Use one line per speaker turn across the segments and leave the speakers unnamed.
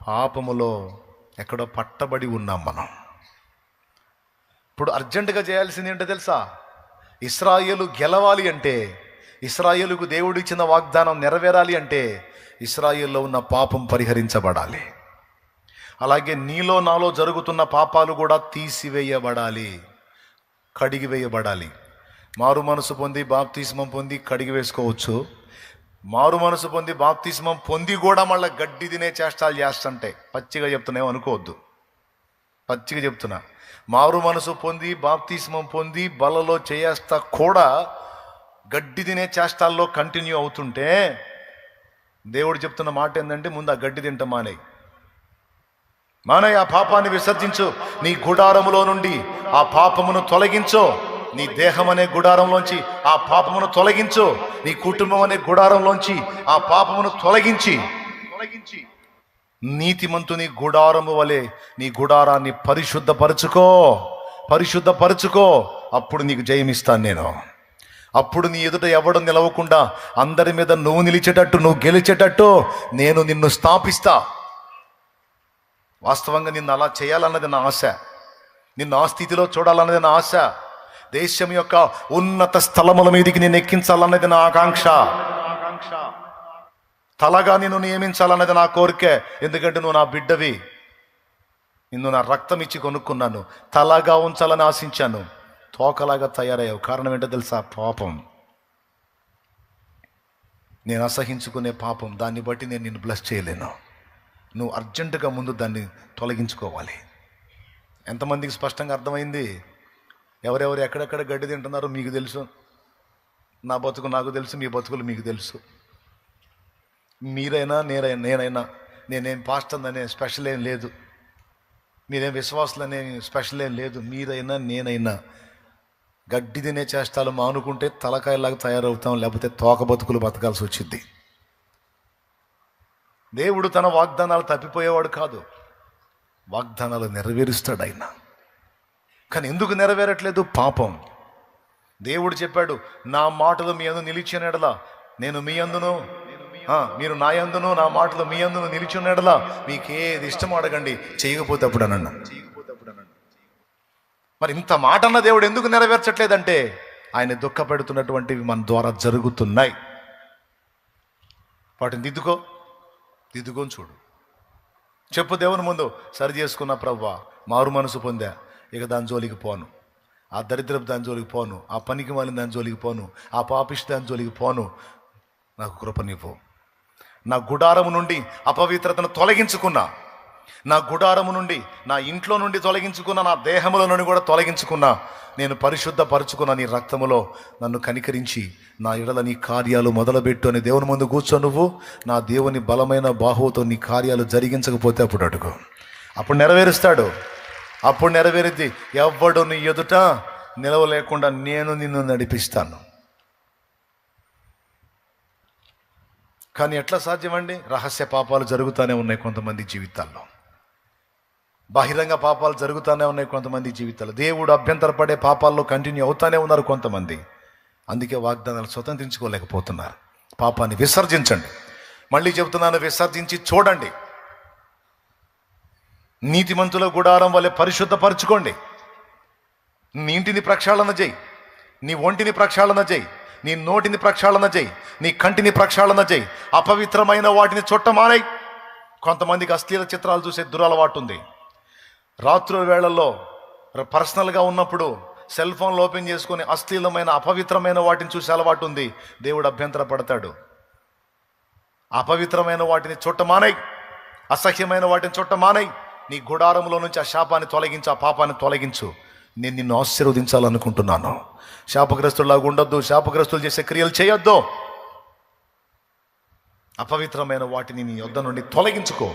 పాపములో ఎక్కడో పట్టబడి ఉన్నాం మనం. ఇప్పుడు అర్జెంటుగా చేయాల్సింది ఏంటో తెలుసా? ఇశ్రాయేలు గెలవాలి అంటే, ఇశ్రాయేలుకు దేవుడు ఇచ్చిన వాగ్దానం నెరవేరాలి అంటే ఇశ్రాయేల్లో ఉన్న పాపం పరిహరించబడాలి. అలాగే నీలో నాలో జరుగుతున్న పాపాలు కూడా తీసివేయబడాలి, కడిగివేయబడాలి. మారు మనసు పొంది బాప్తిస్మం పొంది కడిగి వేసుకోవచ్చు. మారు మనసు పొంది బాప్తిస్మం పొంది కూడా మళ్ళీ గడ్డి తినే చేష్టాలు చేస్తుంటే, పచ్చిగా చెప్తున్నావు అనుకోవద్దు, పచ్చిగా చెప్తున్నా. మారు మనసు పొంది బాప్తిస్మం పొంది బలలో చేస్తా కూడా గడ్డి తినే చేష్టాల్లో కంటిన్యూ అవుతుంటే దేవుడు చెప్తున్న మాట ఏంటంటే, ముందు ఆ గడ్డి తింట మానేయి. ఆ పాపాన్ని విసర్జించు. నీ గుడారములో నుండి ఆ పాపమును తొలగించు. నీ దేహం అనే గుడారంలోంచి ఆ పాపమును తొలగించు. నీ కుటుంబం అనే గుడారంలోంచి ఆ పాపమును తొలగించి నీతిమంతుని గుడారము వలె నీ గుడారాన్ని పరిశుద్ధపరచుకో. అప్పుడు నీకు జయమిస్తాను నేను. అప్పుడు నీ ఎదుట ఎవడు నిలవకుండా అందరి మీద నువ్వు నిలిచేటట్టు, నువ్వు గెలిచేటట్టు నేను నిన్ను స్థాపిస్తా. వాస్తవంగా నిన్ను అలా చేయాలన్నది నా ఆశ, నిన్ను ఆ స్థితిలో చూడాలన్నది నా ఆశ. దేశం యొక్క ఉన్నత స్థలముల మీదకి నేను ఎక్కించాలన్నది నా ఆకాంక్ష. తలగా నిన్ను నియమించాలన్నది నా కోరిక. ఎందుకంటే నువ్వు నా బిడ్డవి, నిన్ను నా రక్తం ఇచ్చి కొనుక్కున్నాను. తలగా ఉంచాలని ఆశించాను, తోకలాగా తయారయ్యావు. కారణం ఏంటో తెలుసా? పాపం. నేను అసహించుకునే పాపం. దాన్ని బట్టి నేను నిన్ను బ్లెస్ చేయలేను. నువ్వు అర్జెంటుగా ముందు దాన్ని తొలగించుకోవాలి. ఎంతమందికి స్పష్టంగా అర్థమైంది? ఎవరెవరు ఎక్కడెక్కడ గడ్డి తింటున్నారో మీకు తెలుసు, నా బతుకు నాకు తెలుసు, మీ బతుకులు మీకు తెలుసు. మీరైనా నేనైనా నేనేం పాస్టర్ అనే స్పెషల్ ఏం లేదు, మీరేం విశ్వాసులు అనే స్పెషల్ ఏం లేదు. మీరైనా నేనైనా గడ్డి తినే చేష్టాలు మానుకుంటే తలకాయలాగా తయారవుతాం, లేకపోతే తోక బతుకులు బతకాల్సి వచ్చింది. దేవుడు తన వాగ్దానాలు తప్పిపోయేవాడు కాదు, వాగ్దానాలు నెరవేరుస్తాడు ఆయన. కానీ ఎందుకు నెరవేరట్లేదు? పాపం. దేవుడు చెప్పాడు, నా మాటలు మీ అందు నిలిచిన ఎడల నేను మీ అందును, మీరు నా యందును నా మాటలు మీ అందును నిలిచిన ఎడల మీకు ఏది ఇష్టం అడగండి, చేయకపోతే అప్పుడు అనండి. మరి ఇంత మాట అన్న దేవుడు ఎందుకు నెరవేర్చట్లేదంటే ఆయన దుఃఖపెడుతున్నటువంటివి మన ద్వారా జరుగుతున్నాయి. వాటిని దిద్దుకొని చూడు. చెప్పు దేవుని ముందు, సరి చేసుకున్న ప్రభువా, మారు మనసు పొందా, ఇక దాని జోలికి పోను, ఆ దరిద్రపు దాని జోలికి పోను, ఆ పనికి మాలిన దాని జోలికి పోను, ఆ పాపిష్టి దాని జోలికి పోను. నాకు కృపనివ్వు. నా గుడారము నుండి అపవిత్రతను తొలగించుకున్నా, నా గుడారము నుండి, నా ఇంట్లో నుండి తొలగించుకున్నా, నా దేహముల నుండి కూడా తొలగించుకున్నా, నేను పరిశుద్ధపరుచుకున్న నీ రక్తములో నన్ను కనికరించి నా ఎడల నీ కార్యాలు మొదలుపెట్టు అని దేవుని ముందు కూర్చో. నువ్వు నా దేవుని బలమైన బాహువుతో నీ కార్యాలు జరిగించకపోతే అప్పుడు అడుగు, అప్పుడు నెరవేరుస్తాడు. అప్పుడు నెరవేరుద్ది. ఎవ్వడు నీ ఎదుట నిలవలేకుండా నేను నిన్ను నడిపిస్తాను. కానీ ఎట్లా సాధ్యమండి? రహస్య పాపాలు జరుగుతూనే ఉన్నాయి కొంతమంది జీవితాల్లో, బహిరంగ పాపాలు జరుగుతూనే ఉన్నాయి కొంతమంది జీవితాల్లో, దేవుడు అభ్యంతరపడే పాపాల్లో కంటిన్యూ అవుతానే ఉన్నారు కొంతమంది. అందుకే వాగ్దానాలు స్వతంత్రించుకోలేకపోతున్నారు. పాపాన్ని విసర్జించండి. మళ్ళీ చెబుతున్నాను, విసర్జించి చూడండి. నీతిమంతుల గుడారం వలె పరిశుద్ధపరచుకోండి. నీ ఇంటిని ప్రక్షాళన చేయి, నీ ఒంటిని ప్రక్షాళన చేయి, నీ నోటిని ప్రక్షాళన చేయి, నీ కంటిని ప్రక్షాళన చేయి. అపవిత్రమైన వాటిని చుట్టమానేయి. కొంతమందికి అశ్లీల చిత్రాలు చూసే దురలవాటు ఉంది. రాత్రుల వేళల్లో పర్సనల్గా ఉన్నప్పుడు సెల్ ఫోన్లు ఓపెన్ చేసుకొని అశ్లీలమైన అపవిత్రమైన వాటిని చూసే అలవాటు ఉంది. దేవుడు అభ్యంతర పడతాడు. అపవిత్రమైన వాటిని చుట్టమానేయి, అసహ్యమైన వాటిని చుట్టమానేయి. నీ గుడారంలో నుంచి ఆ శాపాన్ని తొలగించు, ఆ పాపాన్ని తొలగించు. నేను నిన్ను ఆశీర్వదించాలనుకుంటున్నాను. శాపగ్రస్తులాగా ఉండొద్దు, శాపగ్రస్తులు చేసే క్రియలు చేయొద్దు. అపవిత్రమైన వాటిని నీ యొద్ద నుండి తొలగించుకో.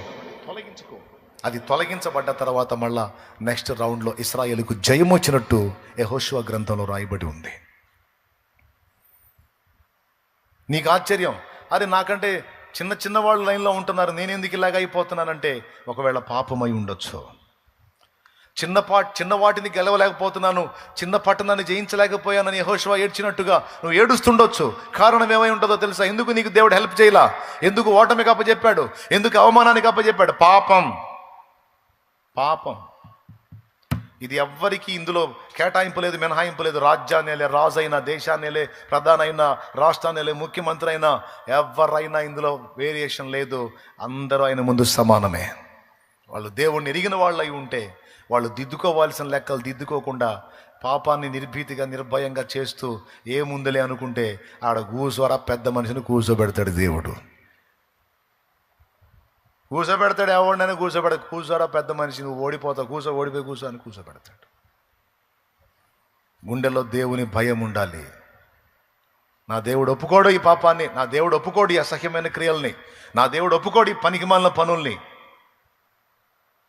అది తొలగించబడ్డ తర్వాత మళ్ళా నెక్స్ట్ రౌండ్లో ఇశ్రాయేలుకు జయం వచ్చినట్టు యెహోషువ గ్రంథంలో రాయబడి ఉంది. నీకు ఆశ్చర్యం, అరే నాకంటే చిన్న వాళ్ళు లైన్లో ఉంటున్నారు, నేను ఎందుకు ఇలాగ అయిపోతున్నానంటే ఒకవేళ పాపమై ఉండొచ్చు. చిన్న వాటిని గెలవలేకపోతున్నాను, చిన్న పట్టణాన్ని జయించలేకపోయానని యెహోషువ ఏడ్చినట్టుగా నువ్వు ఏడుస్తుండొచ్చు. కారణం ఏమై ఉంటుందో తెలుసా? ఎందుకు నీకు దేవుడు హెల్ప్ చేయలా? ఎందుకు ఓటమికి అప్పచెప్పాడు? ఎందుకు అవమానానికి అప్పచెప్పాడు? పాపం. ఇది ఎవ్వరికి ఇందులో కేటాయింపు లేదు, మినహాయింపు లేదు. రాజ్యాన్నేలే రాజైనా, దేశాన్నేలే ప్రధాన అయినా, రాష్ట్రాన్నేలే ముఖ్యమంత్రి అయినా, ఎవరైనా ఇందులో వేరియేషన్ లేదు. అందరూ ఆయన ముందు సమానమే. వాళ్ళు దేవుణ్ణి ఎరిగిన వాళ్ళు అయి ఉంటే వాళ్ళు దిద్దుకోవాల్సిన లెక్కలు దిద్దుకోకుండా పాపాన్ని నిర్భీతిగా నిర్భయంగా చేస్తూ ఏముందులే అనుకుంటే ఆడ కూసోరా పెద్ద మనిషిని కూర్చోబెడతాడు దేవుడు. కూర్చోబెడతాడు, ఎవరినైనా కూర్చోరా పెద్ద మనిషి, నువ్వు ఓడిపోతావు, ఓడిపోయి కూర్చో అని కూర్చోబెడతాడు. గుండెలో దేవుని భయం ఉండాలి. నా దేవుడు ఒప్పుకోడు ఈ పాపాన్ని, నా దేవుడు ఒప్పుకోడు ఈ అసహ్యమైన క్రియల్ని, నా దేవుడు ఒప్పుకోడు ఈ పనికిమాలిన పనుల్ని.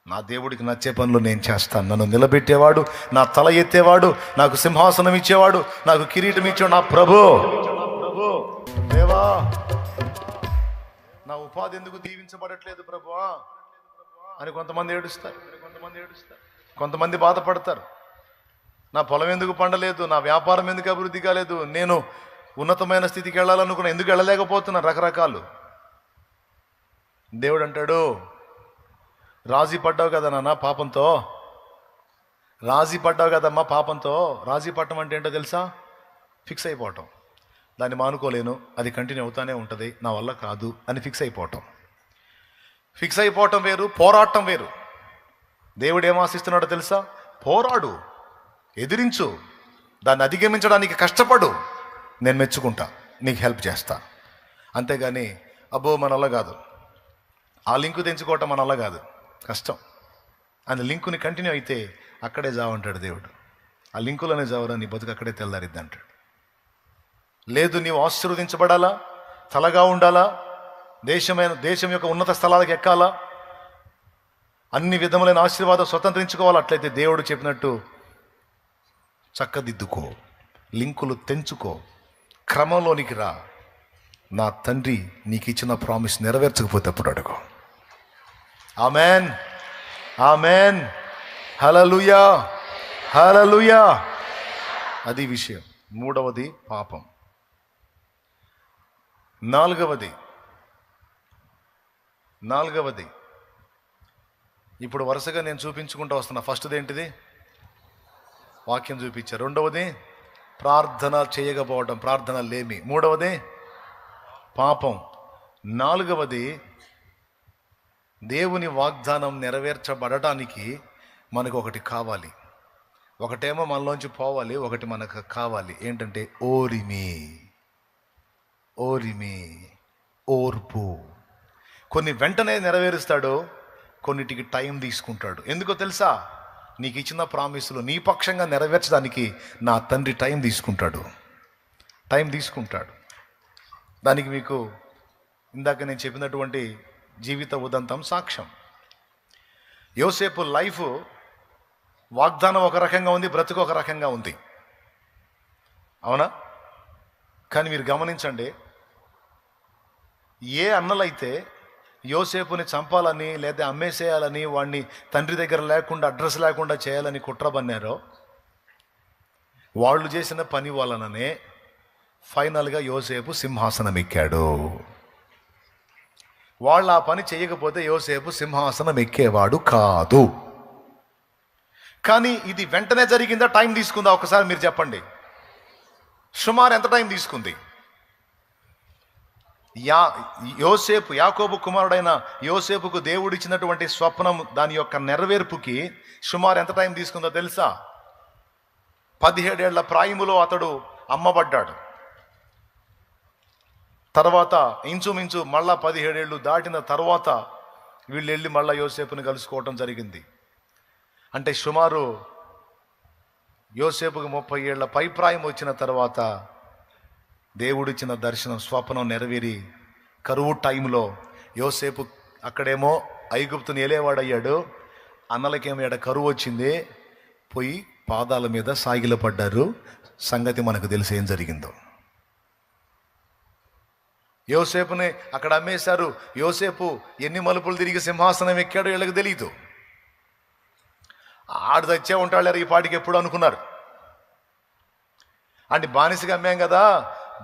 నా దేవుడికి నచ్చే పనులు నేను చేస్తాను. నన్ను నిలబెట్టేవాడు, నా తల ఎత్తేవాడు, నాకు సింహాసనం ఇచ్చేవాడు, నాకు కిరీటం ఇచ్చేవాడు నా ప్రభు. దేవా, నా ఉపాధి ఎందుకు దీవించబడట్లేదు ప్రభువా అని కొంతమంది ఏడుస్తారు, కొంతమంది బాధపడతారు. నా పొలం ఎందుకు పండలేదు, నా వ్యాపారం ఎందుకు అభివృద్ధి కాలేదు, నేను ఉన్నతమైన స్థితికి వెళ్ళాలనుకున్నా ఎందుకు వెళ్ళలేకపోతున్నా, రకరకాలు. దేవుడు అంటాడు, రాజీ పడ్డావు కదా నాన్న పాపంతో, రాజీ పడ్డావు కదమ్మా పాపంతో. రాజీ పట్టడం అంటే ఏంటో తెలుసా? ఫిక్స్ అయిపోవటం. దాన్ని మానుకోలేను, అది కంటిన్యూ అవుతానే ఉంటుంది, నా వల్ల కాదు అని ఫిక్స్ అయిపోవటం. ఫిక్స్ అయిపోవటం వేరు, పోరాటం వేరు. దేవుడు ఏం ఆశిస్తున్నాడో తెలుసా? పోరాడు, ఎదిరించు, దాన్ని అధిగమించడానికి కష్టపడు, నేను మెచ్చుకుంటా, నీకు హెల్ప్ చేస్తా. అంతేగాని అబ్బో మన వల్ల కాదు, ఆ లింకు తెంచుకోవటం మన వల్ల కాదు, కష్టం అని లింకుని కంటిన్యూ అయితే అక్కడే జావంటాడు దేవుడు. ఆ లింకులోనే జావరా, నీ బతుకు అక్కడే తెల్లారిద్ది అంటాడు. లేదు, నీవు ఆశీర్వదించబడాలా, తలగా ఉండాలా, దేశం యొక్క ఉన్నత స్థలాలకు ఎక్కాలా, అన్ని విధములైన ఆశీర్వాదం స్వతంత్రించుకోవాలి. అట్లయితే దేవుడు చెప్పినట్టు చక్కదిద్దుకో, లింకులు తెంచుకో, క్రమంలోనికి రా. నా తండ్రి నీకు ఇచ్చిన ప్రామిస్ నెరవేర్చకపోతే అప్పుడు అడుగు. ఆమెన్, ఆమెన్, హల్లెలూయా, హల్లెలూయా. అది విషయం. మూడవది పాపం. నాలుగవది ఇప్పుడు వరుసగా నేను చూపించుకుంటూ వస్తున్నా. ఫస్ట్ది ఏంటిది? వాక్యం చూపించారు. రెండవది ప్రార్థన చేయకపోవడం, ప్రార్థన లేమి. మూడవది పాపం. నాలుగవది దేవుని వాగ్దానం నెరవేర్చబడటానికి మనకు ఒకటి కావాలి. ఒకటేమో మనలోంచి పోవాలి, ఒకటి మనకు కావాలి. ఏంటంటే ఓరిమి, ఓర్పు. కొన్ని వెంటనే నెరవేరుస్తాడు, కొన్నిటికి టైం తీసుకుంటాడు. ఎందుకో తెలుసా? నీకు ఇచ్చిన ప్రామిసులు నీ పక్షంగా నెరవేర్చడానికి నా తండ్రి టైం తీసుకుంటాడు. దానికి మీకు ఇందాక నేను చెప్పినటువంటి జీవిత ఉదంతం సాక్ష్యం. యోసేపు లైఫ్ వాగ్దానం ఒక రకంగా ఉంది, బ్రతుకు ఒక రకంగా ఉంది, అవునా? కానీ మీరు గమనించండి, ఏ అన్నలైతే యోసేపుని చంపాలని లేదా అమ్మేసేయాలని, వాడిని తండ్రి దగ్గర లేకుండా, అడ్రస్ లేకుండా చేయాలని కుట్రబన్నారో, వాళ్ళు చేసిన పని వలననే ఫైనల్గా యోసేపు సింహాసనం ఎక్కాడు. వాళ్ళు ఆ పని చేయకపోతే యోసేపు సింహాసనం ఎక్కేవాడు కాదు. కానీ ఇది వెంటనే జరిగిందా, టైం తీసుకుందా? ఒకసారి మీరు చెప్పండి. సుమారు ఎంత టైం తీసుకుంది? యాకోబు కుమారుడైన యోసేపుకు దేవుడిచ్చినటువంటి స్వప్నం, దాని యొక్క నెరవేర్పుకి సుమారు ఎంత టైం తీసుకుందో తెలుసా? 17 ఏళ్ల ప్రాయములో అతడు అమ్మబడ్డాడు. తర్వాత ఇంచుమించు మళ్ళా 17 ఏళ్ళు దాటిన తర్వాత వీళ్ళు వెళ్ళి మళ్ళా యోసేపుని కలుసుకోవటం జరిగింది. అంటే సుమారు యోసేపుకి 30 ఏళ్ల పైప్రాయం వచ్చిన తర్వాత దేవుడిచ్చిన దర్శనం, స్వప్నం నెరవేరి కరువు టైంలో యోసేపు అక్కడేమో ఐగుప్తుని ఏలేవాడయ్యాడు, అన్నలకేమో ఎడ కరువు వచ్చింది, పోయి పాదాల మీద సాగిలపడ్డారు. సంగతి మనకు తెలిసి ఏం జరిగిందో. యోసేపుని అక్కడ అమ్మేశారు. యోసేపు ఎన్ని మలుపులు తిరిగి సింహాసనం ఎక్కాడో వీళ్ళకి తెలియదు. ఆడు తెచ్చే ఉంటాడు ఈ పాటికి ఎప్పుడు అనుకున్నారు. అంటే బానిసగా అమ్మాం కదా,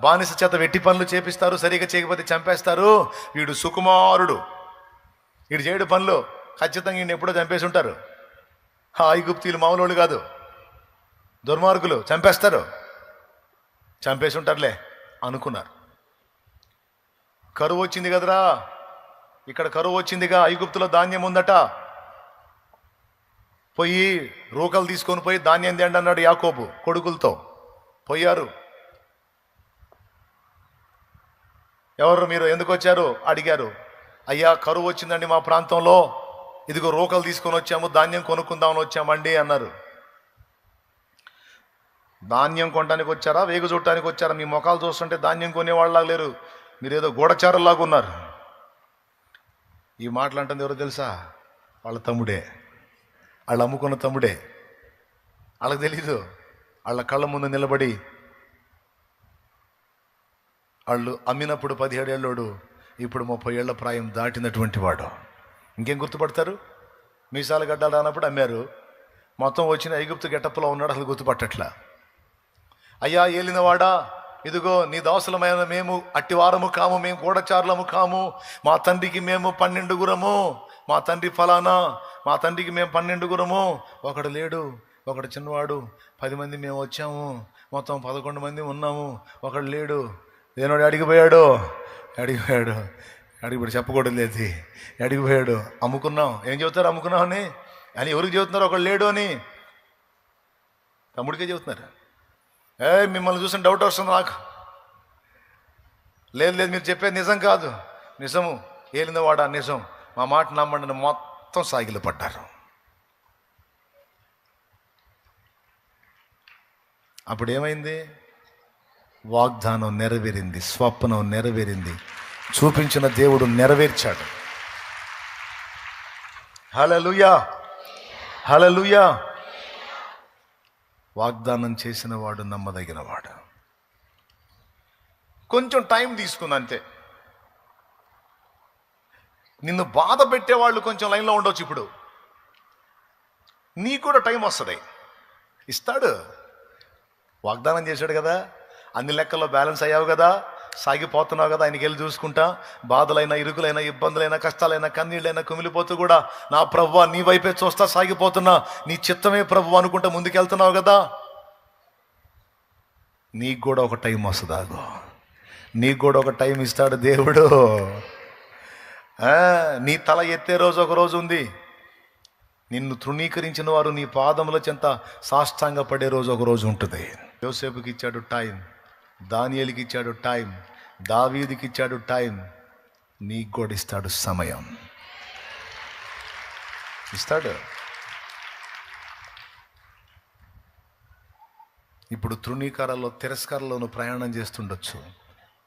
బానిస చేత వెట్టి పనులు చేపిస్తారు, సరిగా చేయకపోతే చంపేస్తారు. వీడు సుకుమారుడు, వీడు చేయడు పనులు, ఖచ్చితంగా ఈయన ఎప్పుడో చంపేసి ఉంటారు. ఐగుప్తీయులు మామూలు కాదు, దుర్మార్గులు, చంపేసి ఉంటారులే అనుకున్నారు. కరువు వచ్చింది కదరా, ఇక్కడ కరువు వచ్చిందిగా, ఐగుప్తులో ధాన్యం ఉందట, పోయి రూకలు తీసుకొని పోయి ధాన్యం తేండి అన్నాడు యాకోబు కొడుకులతో. పోయారు. ఎవరు మీరు, ఎందుకు వచ్చారు అడిగారు. అయ్యా కరువు వచ్చిందండి మా ప్రాంతంలో, ఇదిగో రూకలు తీసుకొని వచ్చాము, ధాన్యం కొనుక్కుందామని వచ్చామండి అన్నారు. ధాన్యం కొనడానికి వచ్చారా, వేగు చూడటానికి వచ్చారా? మీ ముఖాలు చూస్తుంటే ధాన్యం కొనేవాళ్ళలాగా లేరు, మీరేదో గూఢచారులాగా ఉన్నారు. ఈ మాటలు అంటుంది ఎవరో తెలుసా? వాళ్ళ తమ్ముడే, వాళ్ళు అమ్ముకున్న తమ్ముడే. వాళ్ళకి తెలీదు. వాళ్ళ కళ్ళ ముందు నిలబడి వాళ్ళు అమ్మినప్పుడు 17 ఏళ్ళోడు, ఇప్పుడు 30 ఏళ్ల ప్రాయం దాటినటువంటి వాడు. ఇంకేం గుర్తుపడతారు? మీసాల గడ్డలు రానప్పుడు అమ్మారు, మొత్తం వచ్చిన ఐగుప్తు గెటప్లో ఉన్నాడు, అసలు గుర్తుపట్టట్లా. అయ్యా ఏలినవాడా, ఇదిగో నీ దాసులమైన మేము అట్టివారము కాము, మేము గూఢచారులము కాము, మా తండ్రికి మేము 12 గురము, మా తండ్రి ఫలానా, మా తండ్రికి మేము 12 గురము, ఒకడు లేడు, ఒకడు చిన్నవాడు, 10 మంది మేము వచ్చాము, మొత్తం 11 మంది ఉన్నాము, ఒకడు లేడు. దేనోడు అడిగిపోయాడు ఇప్పుడు చెప్పకూడదు లేదు, అడిగిపోయాడు. అమ్ముకున్నాం. ఏం చెబుతారు అమ్ముకున్నాం అని ఎవరికి చెబుతున్నారు? ఒకడు లేడు అని తమ్ముడికే చెబుతున్నారు. మిమ్మల్ని చూసిన డౌట్ వస్తుంది నాకు. లేదు మీరు చెప్పేది నిజం కాదు, నిజము, ఏలినవాడా నిజం, మా మాట నమ్మండి. మొత్తం సాగిలు పడ్డారు. అప్పుడు ఏమైంది? వాగ్దానం నెరవేరింది, స్వప్నం నెరవేరింది, చూపించిన దేవుడు నెరవేర్చాడు. హల్లెలూయా, హల్లెలూయా. వాగ్దానం చేసిన వాడు నమ్మదగిన వాడు. కొంచెం టైం తీసుకుంది అంతే. నిన్ను బాధ పెట్టేవాళ్ళు కొంచెం లైన్లో ఉండొచ్చు. ఇప్పుడు నీకు కూడా టైం వస్తుంది, ఇస్తాడు. వాగ్దానం చేశాడు కదా, అన్ని లెక్కల్లో బ్యాలెన్స్ అయ్యావు కదా, సాగిపోతున్నావు కదా, ఆయనకి వెళ్ళి చూసుకుంటా. బాధలైనా, ఇరుకులైనా, ఇబ్బందులైనా, కష్టాలైనా, కన్నీళ్ళైనా కుమిలిపోతూ కూడా నా ప్రభువా నీ వైపే చూస్తా సాగిపోతున్నా, నీ చిత్తమే ప్రభువా అనుకుంటా ముందుకెళ్తున్నావు కదా. నీకు కూడా ఒక టైం వస్తుందాగో, నీకు కూడా ఒక టైం ఇస్తాడు దేవుడు. నీ తల ఎత్తే రోజు ఒక రోజు ఉంది. నిన్ను తృణీకరించిన వారు నీ పాదముల చెంత సాష్టాంగ పడే రోజు ఒక రోజు ఉంటుంది. యోసేపుకి ఇచ్చాడు టైం, దానియేలుకి ఇచ్చాడు టైం, దావీదుకి ఇచ్చాడు టైం. నీకు కూడా ఇస్తాడు సమయం, ఇస్తాడు. ఇప్పుడు తృణీకారాల్లో, తిరస్కారంలోనూ ప్రయాణం చేస్తుండొచ్చు.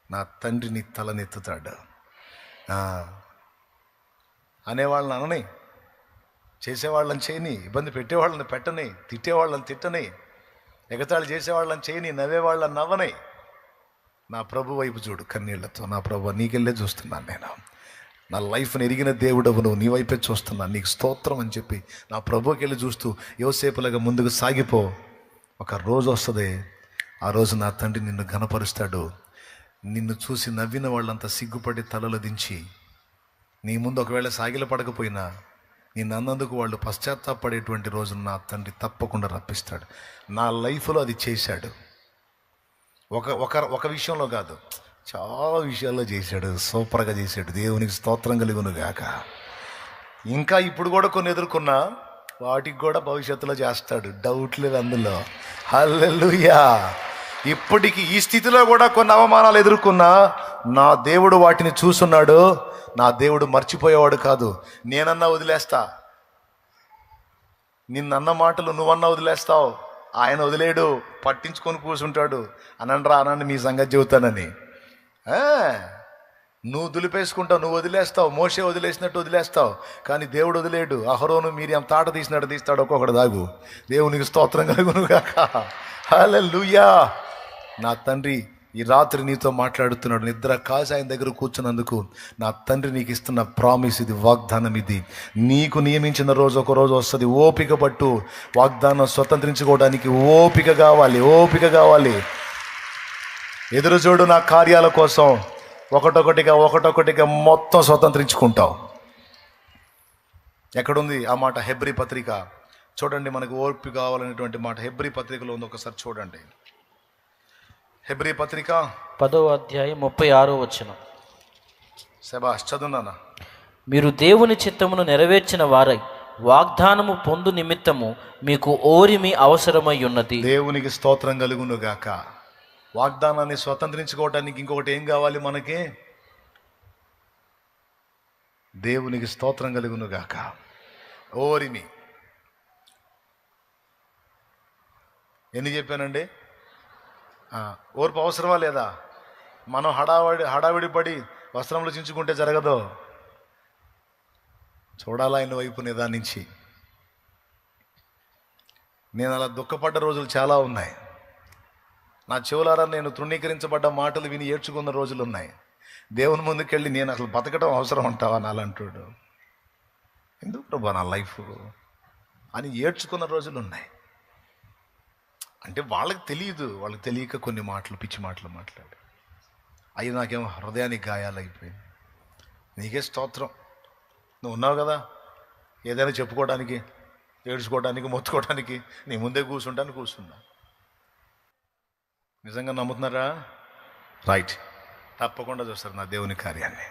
నా తండ్రి నీ తలనెత్తుతాడు. అనేవాళ్ళని అనని, చేసేవాళ్ళని చేయని, ఇబ్బంది పెట్టేవాళ్ళని పెట్టని, తిట్టేవాళ్ళని తిట్టని, ఎగతాళి చేసేవాళ్ళని చేయని, నవ్వేవాళ్ళని నవ్వని. నా ప్రభు వైపు చూడు కన్నీళ్లతో. నా ప్రభు నీకెళ్ళే చూస్తున్నాను, నేను నా లైఫ్ని ఎరిగిన దేవుడవు నువ్వు, నీ వైపే చూస్తున్నాను, నీకు స్తోత్రం అని చెప్పి నా ప్రభుకి వెళ్ళి చూస్తూ యోసేపులాగా ముందుకు సాగిపో. ఒక రోజు వస్తుంది, ఆ రోజు నా తండ్రి నిన్ను ఘనపరుస్తాడు. నిన్ను చూసి నవ్విన వాళ్ళంతా సిగ్గుపడి తలలు దించి నీ ముందు ఒకవేళ సాగిల పడకపోయినా నిన్ను అన్నందుకు వాళ్ళు పశ్చాత్తాపడేటువంటి రోజు నా తండ్రి తప్పకుండా రప్పిస్తాడు. నా లైఫ్లో అది చేశాడు. ఒక విషయంలో కాదు, చాలా విషయాల్లో చేశాడు, సూపర్గా చేశాడు. దేవునికి స్తోత్రం కలుగును గాక. ఇంకా ఇప్పుడు కూడా కొన్ని ఎదుర్కొన్నా వాటికి కూడా భవిష్యత్తులో చేస్తాడు, డౌట్ లేదు అందులో. హల్లెలూయా. ఇప్పటికి ఈ స్థితిలో కూడా కొన్ని అవమానాలు ఎదుర్కొన్నా నా దేవుడు వాటిని చూస్తున్నాడు. నా దేవుడు మర్చిపోయేవాడు కాదు. నేనన్నా వదిలేస్తా, నిన్నన్న మాటలు నువ్వన్నా వదిలేస్తావు, ఆయన వదిలేడు, పట్టించుకొని కూర్చుంటాడు. అనండి మీ సంగతి చెబుతానని. నువ్వు దులిపేసుకుంటావు, నువ్వు వదిలేస్తావు, మోషే వదిలేసినట్టు వదిలేస్తావు, కానీ దేవుడు వదిలేడు. అహరోను మీరియం తాట తీసినట్టు తీస్తాడు, ఒక్కొక్కడు దాగు. దేవునికి స్తోత్రం కలుగును గాక. హల్లెలూయా. నా తండ్రి ఈ రాత్రి నీతో మాట్లాడుతున్నాడు. నిద్ర కాసి ఆయన దగ్గర కూర్చున్నందుకు నా తండ్రి నీకు ఇస్తున్న ప్రామిస్ ఇది, వాగ్దానం ఇది. నీకు నియమించిన రోజు ఒక రోజు వస్తుంది. ఓపిక పట్టు. వాగ్దానం స్వతంత్రించుకోవడానికి ఓపిక కావాలి, ఓపిక కావాలి. ఎదురు చూడు నా కార్యాల కోసం. ఒకటొకటిగా మొత్తం స్వతంత్రించుకుంటావు. ఎక్కడుంది ఆ మాట? హెబ్రీ పత్రిక చూడండి. మనకు ఓర్పు కావాలనేటువంటి మాట హెబ్రీ పత్రికలో ఉంది. ఒకసారి చూడండి. హెబ్రీ పత్రిక
10వ అధ్యాయం 36వ వచనం.
శబాష్, చదువునానా.
మీరు దేవుని చిత్తమును నెరవేర్చిన వారై వాగ్దానము పొందు నిమిత్తము మీకు ఓరిమి అవసరమై ఉన్నది.
దేవునికి స్తోత్రం కలుగును గాక. వాగ్దానాన్ని స్వతంత్రించుకోవడానికి ఇంకొకటి ఏం కావాలి మనకి? దేవునికి స్తోత్రం కలుగును గాక. ఓరిమి. ఎన్ని చెప్పానండి? ఓర్పు అవసరమా లేదా? మనం హడావిడి పడి వస్త్రములు చించుకుంటే జరగదు. చూడాలా ఆయన వైపు నిదానించి. నేను అలా దుఃఖపడ్డ రోజులు చాలా ఉన్నాయి. నా చెవులారా నేను తృణీకరించబడ్డ మాటలు విని ఏడ్చుకున్న రోజులు ఉన్నాయి. దేవుని ముందుకెళ్ళి నేను అసలు బతకడం అవసరం అంటావా నాలంటాడు, ఎందుకు ప్రభా నా లైఫ్ అని ఏడ్చుకున్న రోజులు ఉన్నాయి. అంటే వాళ్ళకి తెలియదు, వాళ్ళకి తెలియక కొన్ని మాటలు, పిచ్చి మాటలు మాట్లాడి అవి నాకేమో హృదయానికి గాయాలు అయిపోయింది. నీకే స్తోత్రం, నువ్వు ఉన్నావు కదా ఏదైనా చెప్పుకోవడానికి, ఏడ్చుకోవడానికి, మొత్తుకోవడానికి. నీ ముందే కూర్చున్నా. నిజంగా నమ్ముతున్నారా? రైట్, తప్పకుండా చూస్తారు నా దేవుని కార్యాన్ని.